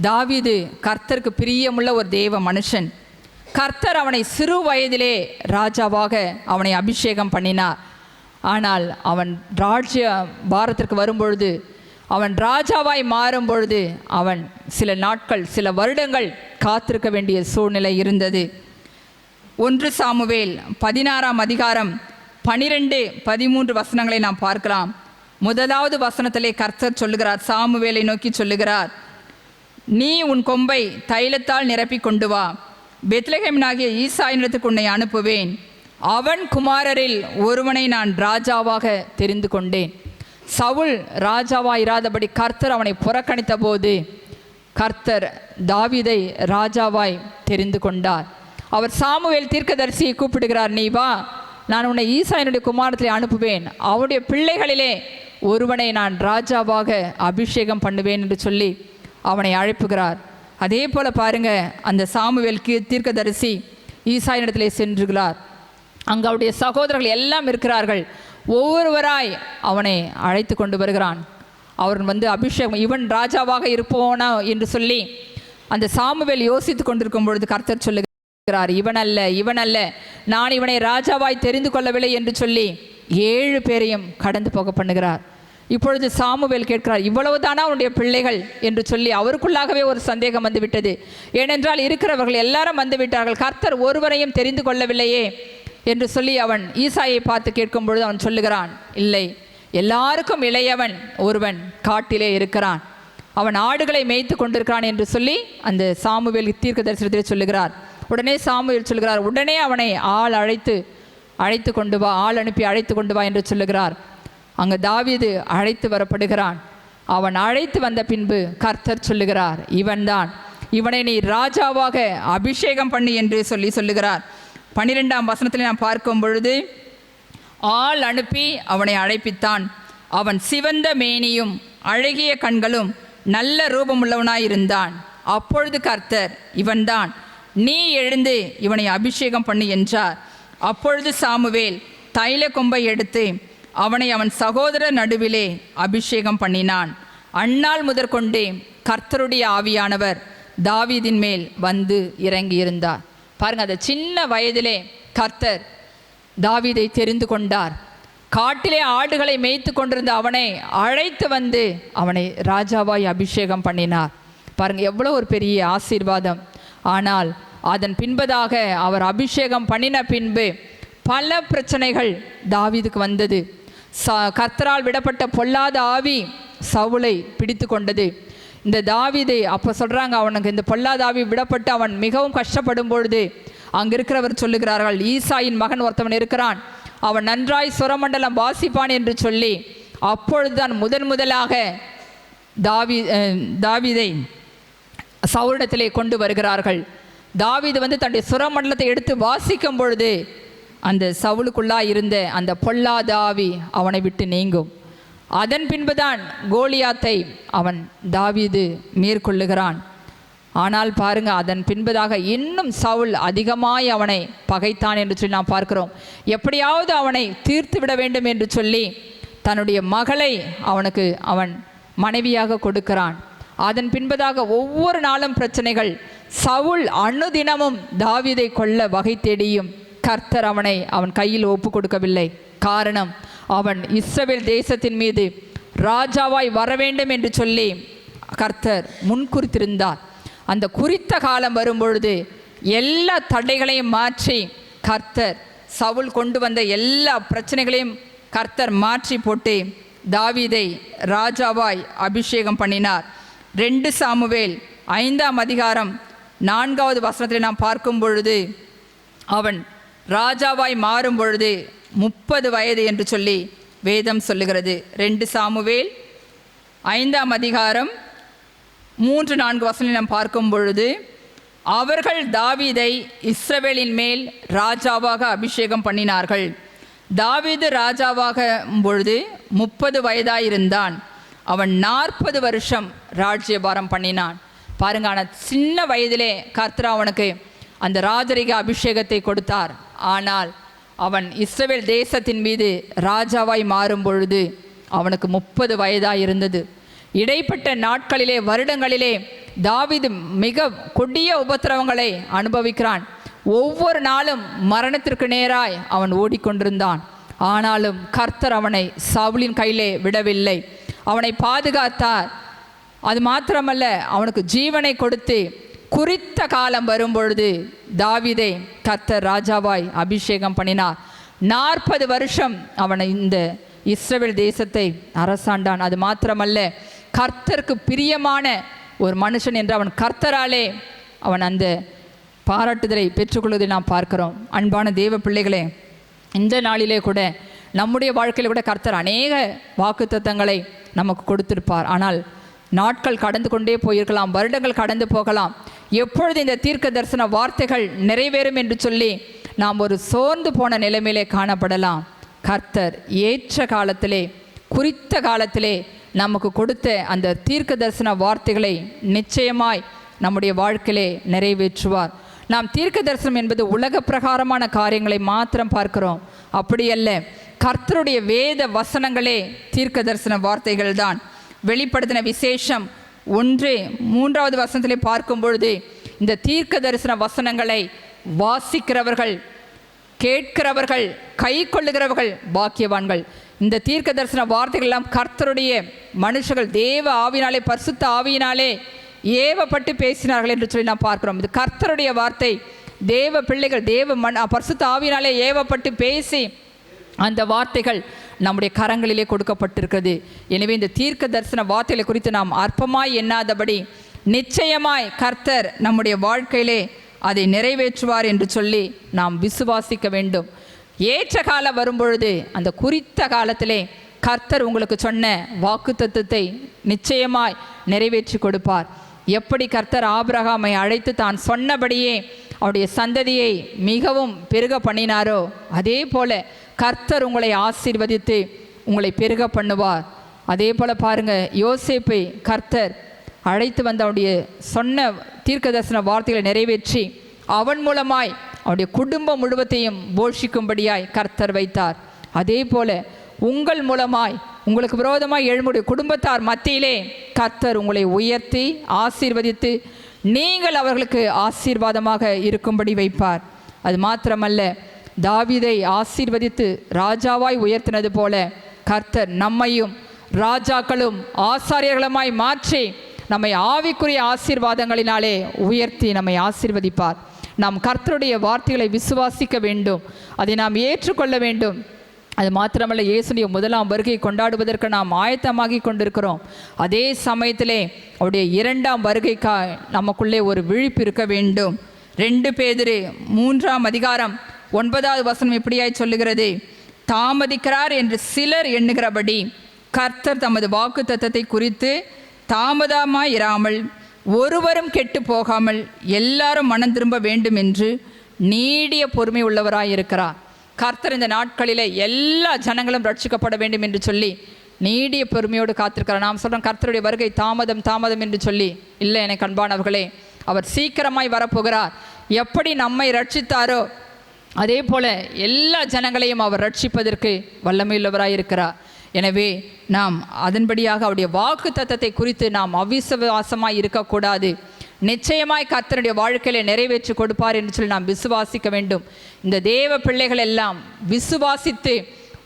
தாவீது கர்த்தருக்கு பிரியமுள்ள ஒரு தேவ மனுஷன். கர்த்தர் அவனை சிறு வயதிலே ராஜாவாக அவனை அபிஷேகம் பண்ணினார். ஆனால் அவன் ராஜ்ய பாரத்திற்கு வரும்பொழுது, அவன் ராஜாவாய் மாறும் பொழுது அவன் சில நாட்கள், சில வருடங்கள் காத்திருக்க வேண்டிய சூழ்நிலை இருந்தது. 1 சாமுவேல் 16ஆம் அதிகாரம் 12-13 வசனங்களை நாம் பார்க்கலாம். முதலாவது வசனத்திலே கர்த்தர் சொல்லுகிறார், சாமுவேலை நோக்கி சொல்லுகிறார், நீ உன் கொம்பை தைலத்தால் நிரப்பி கொண்டு வா, பெத்லெகேமினாகிய ஈசாயினிடத்துக்கு உன்னை அனுப்புவேன், அவன் குமாரரில் ஒருவனை நான் ராஜாவாக தெரிந்து கொண்டேன். சவுல் ராஜாவாக இராதபடி கர்த்தர் அவனை புறக்கணித்த போது கர்த்தர் தாவீதை ராஜாவாய் தெரிந்து கொண்டார். அவர் சாமுவேல் தீர்க்கதரிசியை கூப்பிடுகிறார், நீ வா, நான் உன்னை ஈசாயினுடைய குமாரத்தில் அனுப்புவேன், அவருடைய பிள்ளைகளிலே ஒருவனை நான் ராஜாவாக அபிஷேகம் பண்ணுவேன் என்று சொல்லி அவனை அழைப்புகிறார். அதே போல் பாருங்க, அந்த சாமுவேல் தீர்க்கதரிசி ஈசாயினிடத்திலே சென்றுகிறார். அங்கே அவருடைய சகோதரர்கள் எல்லாம் இருக்கிறார்கள். ஒவ்வொருவராய் அவனை அழைத்து கொண்டு வருகிறான். அவன் அபிஷேகம், இவன் ராஜாவாக இருப்போனா என்று சொல்லி அந்த சாமுவேல் யோசித்து கொண்டிருக்கும் பொழுது கர்த்தர் சொல்லுகிறார், இவன் அல்ல, இவன் அல்ல, நான் இவனை ராஜாவாய் தெரிந்து கொள்ளவில்லை என்று சொல்லி 7 பேரையும் கடந்து போக பண்ணுகிறார். இப்பொழுது சாமுவேல் கேட்கிறார், இவ்வளவுதானா அவனுடைய பிள்ளைகள் என்று சொல்லி அவருக்குள்ளாகவே ஒரு சந்தேகம் வந்துவிட்டது. ஏனென்றால் இருக்கிறவர்கள் எல்லாரும் வந்துவிட்டார்கள், கர்த்தர் ஒருவரையும் தெரிந்து கொள்ளவில்லையே என்று சொல்லி அவன் ஈசாயை பார்த்து கேட்கும் பொழுது அவன் சொல்லுகிறான், இல்லை, எல்லாருக்கும் இளையவன் ஒருவன் காட்டிலே இருக்கிறான், அவன் ஆடுகளை மேய்த்து கொண்டிருக்கிறான் என்று சொல்லி அந்த சாமுவேல் தீர்க்க தரிசனத்திலே சொல்லுகிறார். உடனே சாமுவேல் சொல்லுகிறார், உடனே அவனை அழைத்து கொண்டு வா, ஆள் அனுப்பி அழைத்து கொண்டு வா என்று சொல்லுகிறார். அங்கே தாவீது அழைத்து வரப்படுகிறான். அவன் அழைத்து வந்த பின்பு கர்த்தர் சொல்லுகிறார், இவன்தான், இவனை நீ ராஜாவாக அபிஷேகம் பண்ணி என்று சொல்லுகிறார். 12ஆம் வசனத்தில் நாம் பார்க்கும் பொழுது, ஆள் அனுப்பி அவனை அழைப்பித்தான். அவன் சிவந்த மேனியும் அழகிய கண்களும் நல்ல ரூபமுள்ளவனாயிருந்தான். அப்பொழுது கர்த்தர், இவன்தான், நீ எழுந்து இவனை அபிஷேகம் பண்ணு என்றார். அப்பொழுது சாமுவேல் தைல கொம்பை எடுத்து அவனை அவன் சகோதரர் நடுவிலே அபிஷேகம் பண்ணினான். அந்நாள் முதற்கொண்டே கர்த்தருடைய ஆவியானவர் தாவீதின் மேல் வந்து இறங்கியிருந்தார். பாருங்க, அந்த சின்ன வயதிலே கர்த்தர் தாவீதை தெரிந்து கொண்டார். காட்டிலே ஆடுகளை மேய்த்து கொண்டிருந்த அவனை அழைத்து வந்து அவனை ராஜாவாய் அபிஷேகம் பண்ணினார். பாருங்க, எவ்வளோ ஒரு பெரிய ஆசீர்வாதம். ஆனால் அதன் பின்பதாக அவர் அபிஷேகம் பண்ணின பின்பு பல பிரச்சனைகள் தாவீதுக்கு வந்தது. கர்த்தரால் விடப்பட்ட பொல்லாத ஆவி சவுலை பிடித்து கொண்டது. இந்த தாவீதை அப்போ சொல்கிறாங்க, அவனுக்கு இந்த பொல்லாத ஆவி விடப்பட்டு அவன் மிகவும் கஷ்டப்படும் பொழுது அங்கே இருக்கிறவர் சொல்லுகிறார்கள், ஈசாயின் மகன் ஒருத்தவன் இருக்கிறான், அவன் நன்றாய் சுரமண்டலம் வாசிப்பான் என்று சொல்லி அப்பொழுதுதான் முதலாக தாவீதை சவுலிடத்திலே கொண்டு வருகிறார்கள். தாவீது தன்னுடைய சுரமண்டலத்தை எடுத்து வாசிக்கும் பொழுது அந்த சவுலுக்குள்ளாய் இருந்த அந்த பொல்லாத ஆவி அவனை விட்டு நீங்கும். அதன் பின்புதான் கோலியாத்தை அவன் தாவீது மேற்கொள்ளுகிறான். ஆனால் பாருங்க, அதன் பின்பதாக இன்னும் சவுல் அதிகமாய் அவனை பகைத்தான் என்று சொல்லி நாம் பார்க்கிறோம். எப்படியாவது அவனை தீர்த்து விட வேண்டும் என்று சொல்லி தன்னுடைய மகளை அவனுக்கு அவன் மனைவியாக கொடுக்கிறான். அதன் பின்பதாக ஒவ்வொரு நாளும் பிரச்சனைகள். சவுல் அனுதினமும் தாவீதை கொல்ல வகை தேடியும் கர்த்தர் அவனை அவன் கையில் ஒப்பு கொடுக்கவில்லை. காரணம், அவன் இஸ்ரவேல் தேசத்தின் மீது ராஜாவாய் வர வேண்டும் என்று சொல்லி கர்த்தர் முன்குறித்திருந்தார். அந்த குறித்த காலம் வரும்பொழுது எல்லா தடைகளையும் மாற்றி கர்த்தர் சவுல் கொண்டு வந்த எல்லா பிரச்சனைகளையும் கர்த்தர் மாற்றி போட்டு தாவீதை ராஜாவாய் அபிஷேகம் பண்ணினார். 2 சாமுவேல் 5ஆம் அதிகாரம் 4வது வசனத்தில் நாம் பார்க்கும் பொழுது அவன் ராஜாவாய் மாறும் பொழுது 30 வயது என்று சொல்லி வேதம் சொல்லுகிறது. 2 சாமுவேல் 5ஆம் அதிகாரம் 3-4 வசனத்தில் நாம் பார்க்கும் பொழுது அவர்கள் தாவீதை இஸ்ரவேலின் மேல் ராஜாவாக அபிஷேகம் பண்ணினார்கள். தாவீது ராஜாவாக பொழுது 30 வயதாயிருந்தான். அவன் 40 வருஷம் ராஜ்யபாரம் பண்ணினான். பாருங்க, ஆனால் சின்ன வயதிலே கர்த்தர் அவனுக்கு அந்த ராஜரிக அபிஷேகத்தை கொடுத்தார். ஆனால் அவன் இஸ்ரவேல் தேசத்தின் மீது ராஜாவாய் மாறும் பொழுது அவனுக்கு 30 வயதாக இருந்தது. இடைப்பட்ட நாட்களிலே, வருடங்களிலே தாவீது மிக கொடிய உபத்திரவங்களை அனுபவிக்கிறான். ஒவ்வொரு நாளும் மரணத்திற்கு நேராய் அவன் ஓடிக்கொண்டிருந்தான். ஆனாலும் கர்த்தர் அவனை சவுலின் கையிலே விடவில்லை, அவனை பாதுகாத்தார். அது மாத்திரமல்ல, அவனுக்கு ஜீவனை கொடுத்து குறித்த காலம் வரும்பொழுது தாவீதை கர்த்தர் ராஜாவாய் அபிஷேகம் பண்ணினார். 40 வருஷம் அவனை இந்த இஸ்ரவேல் தேசத்தை அரசாண்டான். அது மாத்திரமல்ல, கர்த்தருக்கு பிரியமான ஒரு மனுஷன் என்று அவன் கர்த்தராலே அவன் அந்த பாராட்டுதலை பெற்றுக்கொள்வதை நாம் பார்க்கிறோம். அன்பான தேவ பிள்ளைகளே, இந்த நாளிலே கூட நம்முடைய வாழ்க்கையில் கூட கர்த்தர் அநேக வாக்குத்தத்தங்களை நமக்கு கொடுத்திருப்பார். ஆனால் நாட்கள் கடந்து கொண்டே போயிருக்கலாம், வருடங்கள் கடந்து போகலாம். எப்பொழுது இந்த தீர்க்க தரிசன வார்த்தைகள் நிறைவேறும் என்று சொல்லி நாம் ஒரு சோர்ந்து போன நிலைமையிலே காணப்படலாம். கர்த்தர் ஏற்ற காலத்திலே, குறித்த காலத்திலே நமக்கு கொடுத்த அந்த தீர்க்க தரிசன வார்த்தைகளை நிச்சயமாய் நம்முடைய வாழ்க்கையிலே நிறைவேற்றுவார். நாம் தீர்க்க தரிசனம் என்பது உலக பிரகாரமான காரியங்களை மாத்திரம் பார்க்கிறோம். அப்படியல்ல, கர்த்தருடைய வேத வசனங்களே தீர்க்க தரிசன வார்த்தைகள் தான். வெளிப்படுத்தின விசேஷம் 1:3 வசனத்திலே பார்க்கும் பொழுது இந்த தீர்க்க தரிசன வசனங்களை வாசிக்கிறவர்கள், கேட்கிறவர்கள், கை கொள்ளுகிறவர்கள் பாக்கியவான்கள். இந்த தீர்க்க தரிசன வார்த்தைகள் எல்லாம் கர்த்தருடைய மனுஷர்கள் தேவ ஆவியினாலே, பரிசுத்த ஆவியினாலே ஏவப்பட்டு பேசினார்கள் என்று சொல்லி நாம் பார்க்கிறோம். இது கர்த்தருடைய வார்த்தை. தேவ பிள்ளைகள் பரிசுத்த ஆவியினாலே ஏவப்பட்டு பேசி அந்த வார்த்தைகள் நம்முடைய கரங்களிலே கொடுக்கப்பட்டிருக்கிறது. எனவே இந்த தீர்க்க தரிசன வார்த்தைகளை குறித்து நாம் அற்பமாய் எண்ணாதபடி நிச்சயமாய் கர்த்தர் நம்முடைய வாழ்க்கையிலே அதை நிறைவேற்றுவார் என்று சொல்லி நாம் விசுவாசிக்க வேண்டும். ஏற்ற காலம் வரும்பொழுது அந்த குறித்த காலத்திலே கர்த்தர் உங்களுக்கு சொன்ன வாக்குத்தத்தத்தை நிச்சயமாய் நிறைவேற்றி கொடுப்பார். எப்படி கர்த்தர் ஆபிரகாமை அழைத்து தான் சொன்னபடியே அவருடைய சந்ததியை மிகவும் பெருக பண்ணினாரோ, அதே போல கர்த்தர் உங்களை ஆசீர்வதித்து உங்களை பெருக பண்ணுவார். அதே போல் பாருங்கள், யோசேப்பை கர்த்தர் அழைத்து வந்து அவருடைய சொன்ன தீர்க்க தரிசன வார்த்தைகளை நிறைவேற்றி அவன் மூலமாய் அவருடைய குடும்பம் முழுவதையும் போஷிக்கும்படியாய் கர்த்தர் வைத்தார். அதே போல உங்கள் மூலமாய் உங்களுக்கு விரோதமாய் எழும்புடைய குடும்பத்தார் மத்தியிலே கர்த்தர் உங்களை உயர்த்தி ஆசீர்வதித்து நீங்கள் அவர்களுக்கு ஆசீர்வாதமாக இருக்கும்படி வைப்பார். அது மாத்திரமல்ல, தாவீதை ஆசீர்வதித்து ராஜாவாய் உயர்த்தினது போல கர்த்தர் நம்மையும் ராஜாக்களும் ஆசாரியர்களுமாய் மாற்றி நம்மை ஆவிக்குரிய ஆசீர்வாதங்களினாலே உயர்த்தி நம்மை ஆசீர்வதிப்பார். நாம் கர்த்தருடைய வார்த்தைகளை விசுவாசிக்க வேண்டும், அதை நாம் ஏற்றுக்கொள்ள வேண்டும். அது மாத்திரமல்ல, இயேசுடைய 1ஆம் வருகை கொண்டாடுவதற்கு நாம் ஆயத்தமாகி கொண்டிருக்கிறோம். அதே சமயத்திலே அவருடைய 2ஆம் வருகைக்காக நமக்குள்ளே ஒரு விழிப்பு இருக்க வேண்டும். 2 பேதுரு 3ஆம் அதிகாரம் 9வது வசனம் இப்படியாய் சொல்லுகிறது: தாமதிக்கிறார் என்று சிலர் எண்ணுகிறபடி கர்த்தர் தமது வாக்கு தத்தத்தை குறித்து தாமதமாய் இராமல் ஒருவரும் கெட்டு போகாமல் எல்லாரும் மனம் திரும்ப வேண்டும் என்று நீடிய பொறுமை உள்ளவராயிருக்கிறார். கர்த்தர் இந்த நாட்களிலே எல்லா ஜனங்களும் ரட்சிக்கப்பட வேண்டும் என்று சொல்லி நீடிய பொறுமையோடு காத்திருக்கிறார். நாம் சொல்கிறோம் கர்த்தருடைய வருகை தாமதம் என்று சொல்லி. இல்லை எனக்கு அன்பானவர்களே, அவர் சீக்கிரமாய் வரப்போகிறார். எப்படி நம்மை ரட்சித்தாரோ அதே போல எல்லா ஜனங்களையும் அவர் ரட்சிப்பதற்கு வல்லமையுள்ளவராயிருக்கிறார். எனவே நாம் அதன்படியாக அவருடைய வாக்கு தத்தத்தை குறித்து நாம் அவிசுவாசமாய் இருக்கக்கூடாது. நிச்சயமாய் கர்த்தருடைய வாழ்க்கையில நிறைவேற்றி கொடுப்பார் என்று சொல்லி நாம் விசுவாசிக்க வேண்டும். இந்த தேவ பிள்ளைகள் எல்லாம் விசுவாசித்து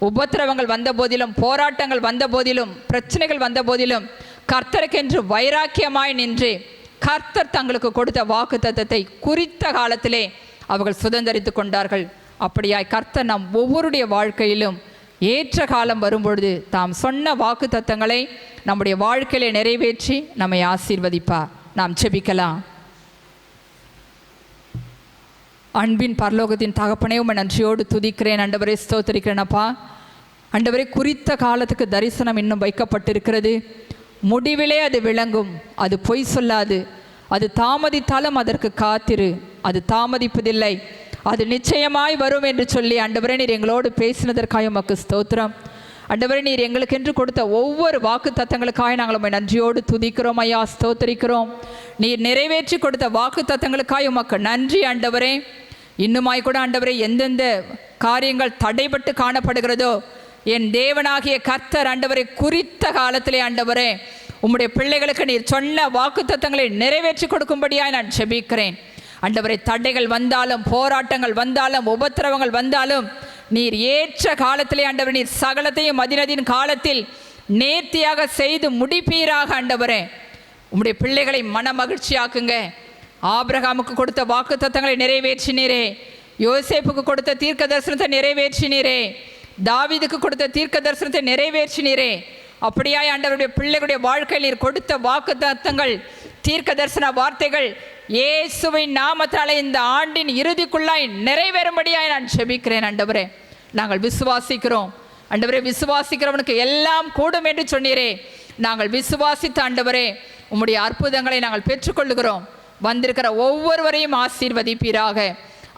உபத்திரவங்கள் வந்த போதிலும், போராட்டங்கள் வந்த போதிலும், பிரச்சனைகள் வந்த போதிலும் கர்த்தருக்கென்று வைராக்கியமாய் நின்று கர்த்தர் தங்களுக்கு கொடுத்த வாக்கு தத்தத்தை குறித்த காலத்திலே அவர்கள் சுதந்திரித்து கொண்டார்கள். அப்படியாய் கர்த்தர் நாம் ஒவ்வொருடைய வாழ்க்கையிலும் ஏற்ற காலம் வரும்பொழுது தாம் சொன்ன வாக்கு தத்தங்களை நம்முடைய வாழ்க்கையிலே நிறைவேற்றி நம்மை ஆசீர்வதிப்பார். நாம் ஜெபிக்கலாம். அன்பின் பரலோகத்தின் தகப்பனே, உம்மை நன்றியோடு துதிக்கிறேன். ஆண்டவரே, ஸ்தோத்திரிக்கிறேன் அப்பா. ஆண்டவரே, குறித்த காலத்துக்கு தரிசனம் இன்னும் வைக்கப்பட்டிருக்கிறது. முடிவிலே அது விளங்கும், அது பொய் சொல்லாது. அது தாமதித்தாலும் அதற்கு காத்திரு, அது தாமதிப்பதில்லை, அது நிச்சயமாய் வரும் என்று சொல்லி ஆண்டவரே நீர் எங்களோடு பேசினதற்காக உமக்கு ஸ்தோத்திரம். ஆண்டவரே நீர் எங்களுக்கென்று கொடுத்த ஒவ்வொரு வாக்கு தத்தங்களுக்காக நாங்கள் உம்மை நன்றியோடு துதிக்கிறோம் ஐயா, ஸ்தோத்தரிக்கிறோம். நீர் நிறைவேற்றி கொடுத்த வாக்கு தத்தங்களுக்காக உமக்கு நன்றி ஆண்டவரே. இன்னுமாய் கூட ஆண்டவரே எந்தெந்த காரியங்கள் தடைபட்டு காணப்படுகிறதோ என் தேவனாகிய கர்த்தர் ஆண்டவரை குறித்த காலத்திலே ஆண்டவரே உம்முடைய பிள்ளைகளுக்கு நீர் சொன்ன வாக்கு தத்தங்களை நிறைவேற்றி கொடுக்கும்படியாய் நான் ஜெபிக்கிறேன். ஆண்டவரை தடைகள் வந்தாலும், போராட்டங்கள் வந்தாலும், உபத்திரவங்கள் வந்தாலும் நீர் ஏற்ற காலத்திலே ஆண்டவர் நீர் சகலத்தையும் அதினதின் காலத்தில் நேர்த்தியாக செய்து முடிப்பீராக. ஆண்டவரே உம்முடைய பிள்ளைகளை மன மகிழ்ச்சியாக்குங்க. ஆபிரகாமுக்கு கொடுத்த வாக்கு தத்தங்களை நிறைவேற்றினீரே, யோசேப்புக்கு கொடுத்த தீர்க்க தரிசனத்தை நிறைவேற்றினீரே, தாவீதுக்கு கொடுத்த தீர்க்க தரிசனத்தை நிறைவேற்றினீரே. அப்படியாய் ஆண்டவருடைய பிள்ளைகளுடைய வாழ்க்கையில் நீர் கொடுத்த வாக்கு தத்தங்கள், தீர்க்க தரிசன வார்த்தைகள் இயேசுவின் நாமத்தாலே இந்த ஆண்டின் இறுதிக்குள்ளாய் நிறைவேறும்படியாய் நான் ஜெபிக்கிறேன். ஆண்டவரே நாங்கள் விசுவாசிக்கிறோம். ஆண்டவரே விசுவாசிக்கிறவனுக்கு எல்லாம் கூடும் என்று சொன்னீரே. நாங்கள் விசுவாசித்த ஆண்டவரே உம்முடைய அற்புதங்களை நாங்கள் பெற்றுக்கொள்ளுகிறோம். வந்திருக்கிற ஒவ்வொருவரையும் ஆசீர்வதிப்பீராக.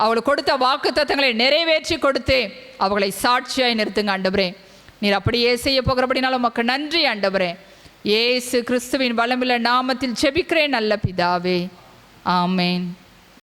அவளுக்கு கொடுத்த வாக்கு தத்தங்களை நிறைவேற்றி கொடுத்து அவர்களை சாட்சியாய் நிறுத்துங்க ஆண்டவரே. நீர் அப்படியே செய்ய போகிறபடினாலும் உமக்கு நன்றி ஆண்டவரே. இயேசு கிறிஸ்துவின் வல்லமையுள்ள நாமத்தில் ஜெபிக்கிறேன் நல்ல பிதாவே, ஆமேன்.